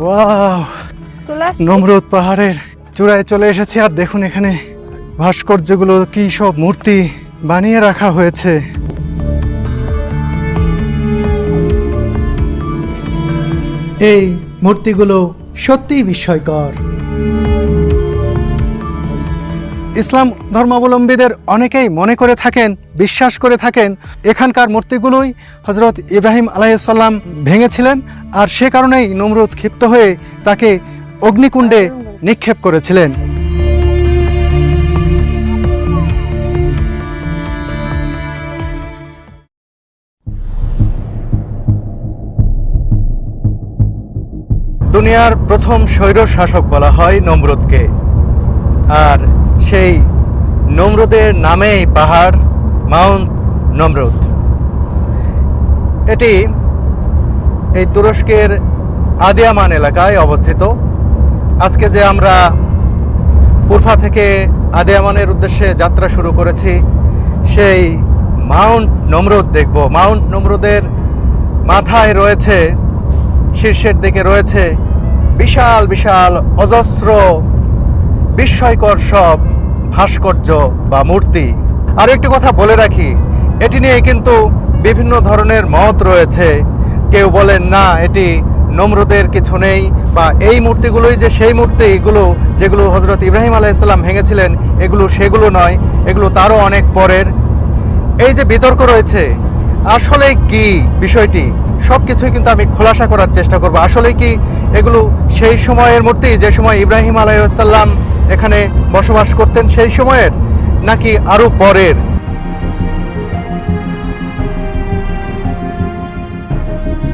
Wow, চলে আসছি। নমরুদ পাহাড়ের চূড়ায় চলে এসেছি। আর দেখুন এখানে ভাস্কর্যগুলো, কি সব মূর্তি বানিয়ে রাখা হয়েছে। এই মূর্তিগুলো সত্যিই বিস্ময়কর। ইসলাম ধর্মাবলম্বীদের অনেকেই মনে করে থাকেন, বিশ্বাস করে থাকেন এখানকার মূর্তিগুলোই হজরত ইব্রাহিম আলাইহিসসালাম ভেঙেছিলেন, আর সে কারণেই নমরুদ ক্ষিপ্ত হয়ে তাকে অগ্নিকুণ্ডে নিক্ষেপ করেছিলেন। দুনিয়ার প্রথম স্বৈর শাসক বলা হয় নমরুদকে, আর সেই নমরুদের নামেই পাহাড় মাউন্ট নমরুদ। এটি এই তুরস্কের আদিয়ামান এলাকায় অবস্থিত। আজকে যে আমরা উরফা থেকে আদিয়ামানের উদ্দেশ্যে যাত্রা শুরু করেছি, সেই মাউন্ট নমরুদ দেখব। মাউন্ট নমরুদের মাথায় রয়েছে, শীর্ষের দিকে রয়েছে বিশাল বিশাল অজস্র বিস্ময়কর সব ভাস্কর্য বা মূর্তি। আর একটি কথা বলে রাখি, এটি নিয়ে কিন্তু বিভিন্ন ধরনের মত রয়েছে। কেউ বলেন না এটি নমরুদের কিছু নেই, বা এই মূর্তিগুলোই যে সেই মূর্তিগুলো যেগুলো হজরত ইব্রাহিম আলাইহিসসালাম ভেঙেছিলেন, এগুলো সেগুলো নয়, এগুলো তারও অনেক পরের। এই যে বিতর্ক রয়েছে, আসলে কি বিষয়টি, সব কিছুই কিন্তু আমি খোলাসা করার চেষ্টা করব। আসলে কি এগুলো সেই সময়ের মূর্তি, যে সময় ইব্রাহিম আলাইহিসসালাম এখানে বসবাস করতেন সেই সময়ের, নাকি আরও পরের?